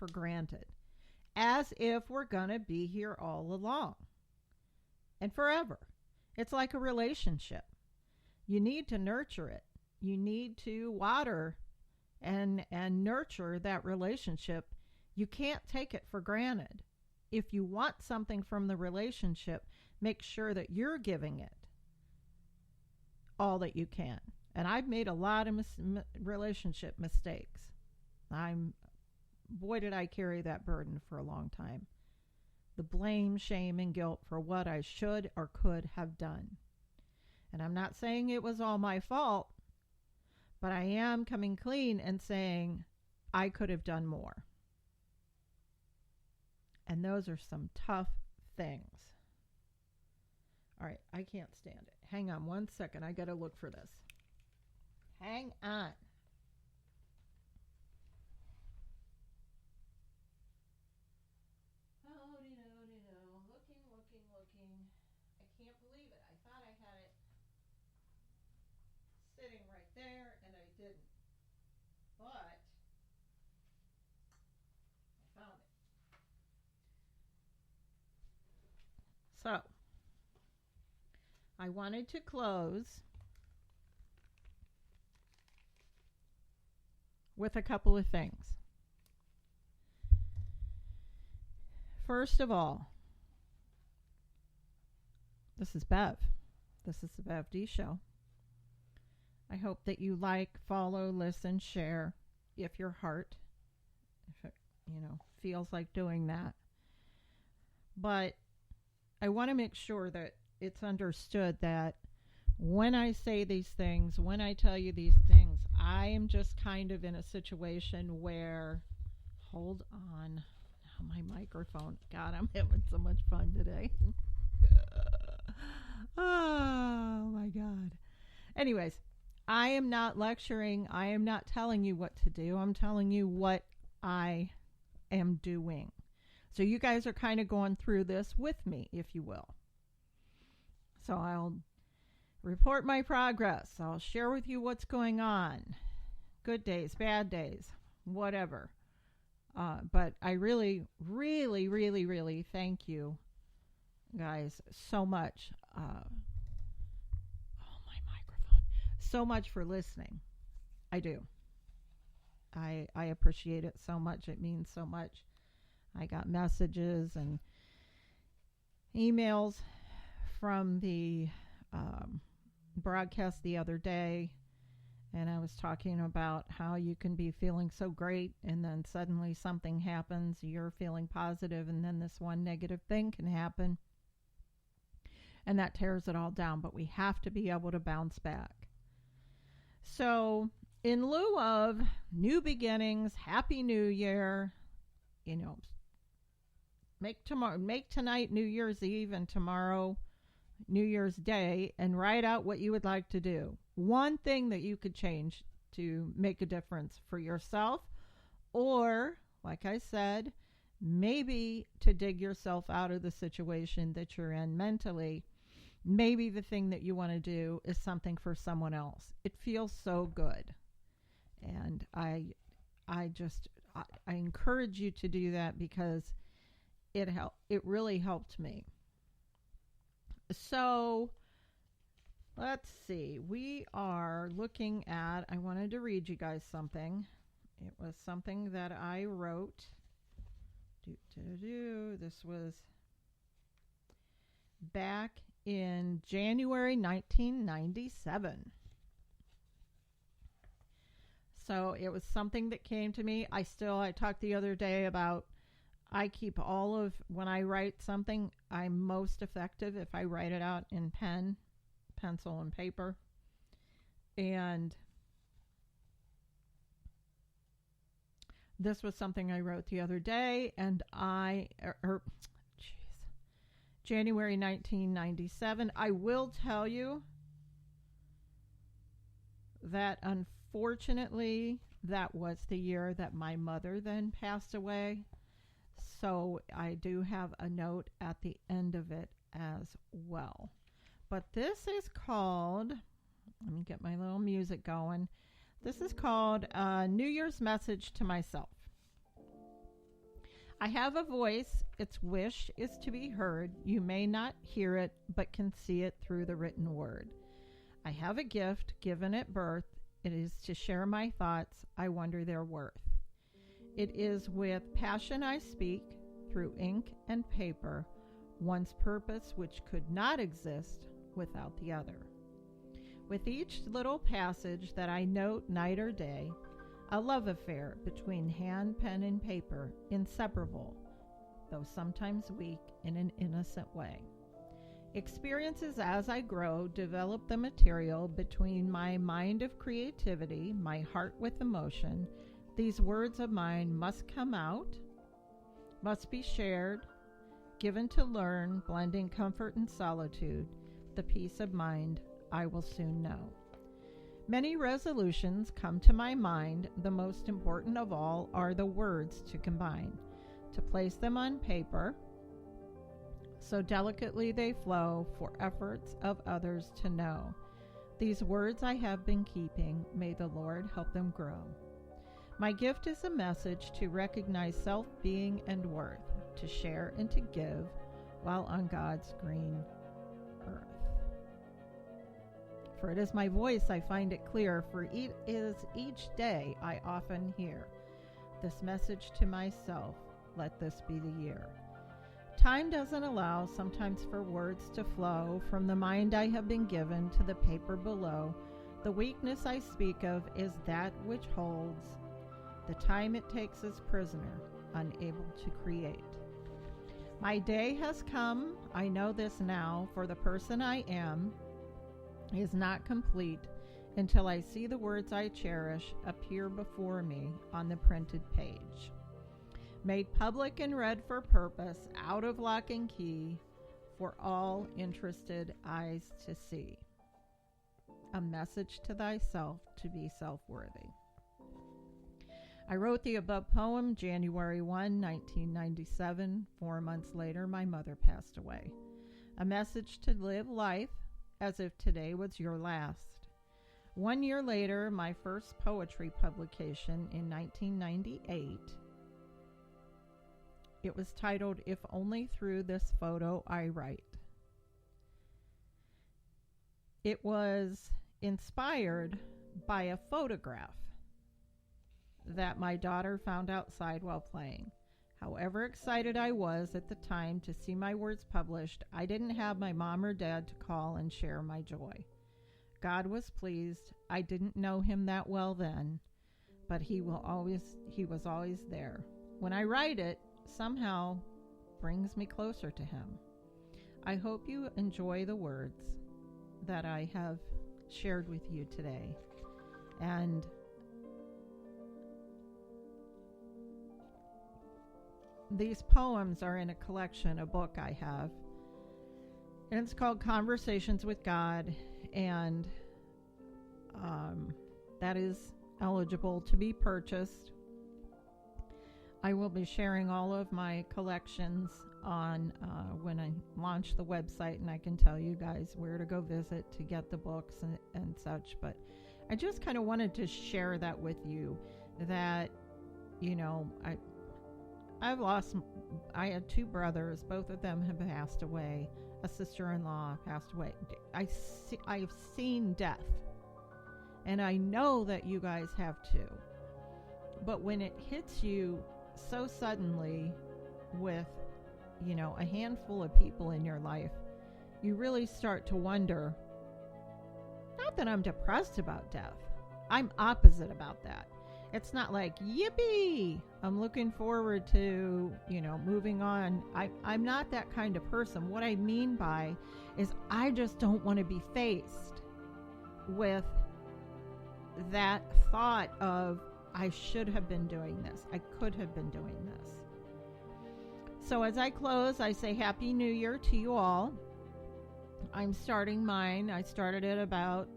for granted, as if we're going to be here all along and forever. It's like a relationship. You need to nurture it. You need to water and nurture that relationship. You can't take it for granted. If you want something from the relationship, make sure that you're giving it all that you can. And I've made a lot of relationship mistakes. Boy, did I carry that burden for a long time. The blame, shame, and guilt for what I should or could have done. And I'm not saying it was all my fault, but I am coming clean and saying I could have done more. And those are some tough things. All right, I can't stand it. Hang on one second. I got to look for this. Hang on. Looking. I can't believe it. I thought I had it sitting right there, and I didn't. But I found it. So, I wanted to close with a couple of things. First of all, this is Bev. This is the Bev D Show. I hope that you like, follow, listen, share, if your heart, if it, feels like doing that. But I want to make sure that it's understood that when I say these things, when I tell you these things, I am just kind of in a situation where, hold on, now my microphone. God, I'm having so much fun today. Oh my God. Anyways, I am not lecturing. I am not telling you what to do. I'm telling you what I am doing. So you guys are kind of going through this with me, if you will. So I'll report my progress. I'll share with you what's going on. Good days, bad days, whatever. But I really, really, really, really thank you guys so much. My microphone. So much for listening. I do. I appreciate it so much. It means so much. I got messages and emails from the broadcast the other day, and I was talking about how you can be feeling so great and then suddenly something happens, you're feeling positive, and then this one negative thing can happen, and that tears it all down. But we have to be able to bounce back. So in lieu of new beginnings, Happy New Year, make tonight New Year's Eve and tomorrow New Year's Day, and write out what you would like to do. One thing that you could change to make a difference for yourself, or, like I said, maybe to dig yourself out of the situation that you're in mentally. Maybe the thing that you want to do is something for someone else. It feels so good. And I encourage you to do that because it really helped me. So let's see. We are looking at, I wanted to read you guys something. It was something that I wrote. This was back in January 1997. So it was something that came to me. I talked the other day about, I keep when I write something, I'm most effective if I write it out in pencil and paper. And this was something I wrote the other day, and January 1997. I will tell you that unfortunately, that was the year that my mother then passed away. So I do have a note at the end of it as well. But this is called, let me get my little music going. This is called New Year's Message to Myself. I have a voice. Its wish is to be heard. You may not hear it, but can see it through the written word. I have a gift given at birth. It is to share my thoughts. I wonder their worth. It is with passion I speak through ink and paper, one's purpose which could not exist without the other. With each little passage that I note night or day, a love affair between hand, pen, and paper, inseparable, though sometimes weak in an innocent way. Experiences as I grow develop the material between my mind of creativity, my heart with emotion. These words of mine must come out, must be shared, given to learn, blending comfort and solitude, the peace of mind I will soon know. Many resolutions come to my mind. The most important of all are the words to combine, to place them on paper, so delicately they flow for efforts of others to know. These words I have been keeping, may the Lord help them grow. My gift is a message to recognize self-being and worth, to share and to give while on God's green earth. For it is my voice I find it clear, for it is each day I often hear this message to myself, let this be the year. Time doesn't allow sometimes for words to flow from the mind I have been given to the paper below. The weakness I speak of is that which holds the time it takes as prisoner, unable to create. My day has come, I know this now, for the person I am is not complete until I see the words I cherish appear before me on the printed page. Made public and read for purpose, out of lock and key, for all interested eyes to see. A message to thyself to be self-worthy. I wrote the above poem January 1, 1997. 4 months later, my mother passed away. A message to live life as if today was your last. 1 year later, my first poetry publication in 1998. It was titled, If Only Through This Photo I Write. It was inspired by a photograph that my daughter found outside while playing. However excited I was at the time to see my words published, I didn't have my mom or dad to call and share my joy. God was pleased. I didn't know him that well then, but he was always there. When I write it, somehow brings me closer to him. I hope you enjoy the words that I have shared with you today. And these poems are in a collection, a book I have, and it's called Conversations with God, and that is eligible to be purchased. I will be sharing all of my collections on when I launch the website, and I can tell you guys where to go visit to get the books and such. But I just kind of wanted to share that with you, that, you know, I had two brothers. Both of them have passed away. A sister-in-law passed away. I've seen death, and I know that you guys have too. But when it hits you so suddenly with, you know, a handful of people in your life, you really start to wonder. Not that I'm depressed about death. I'm opposite about that. It's not like, yippee, I'm looking forward to, you know, moving on. I'm not that kind of person. What I mean by is I just don't want to be faced with that thought of, I should have been doing this. I could have been doing this. So as I close, I say Happy New Year to you all. I'm starting mine. I started it about,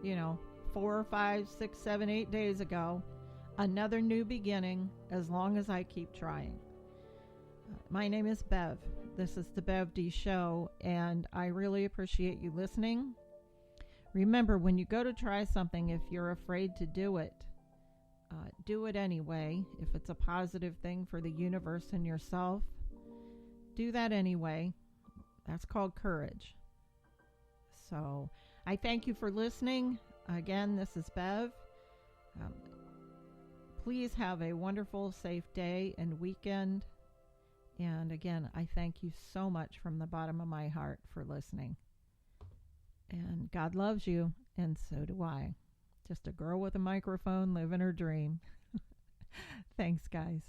4 or 5, 6, 7, 8 days ago. Another new beginning as long as I keep trying. My name is Bev. This is the Bev D Show, and I really appreciate you listening. Remember, when you go to try something, if you're afraid to do it, do it anyway. If it's a positive thing for the universe and yourself, do that anyway. That's called courage. So I thank you for listening. Again, this is Bev. Please have a wonderful, safe day and weekend. And again, I thank you so much from the bottom of my heart for listening. And God loves you, and so do I. Just a girl with a microphone living her dream. Thanks, guys.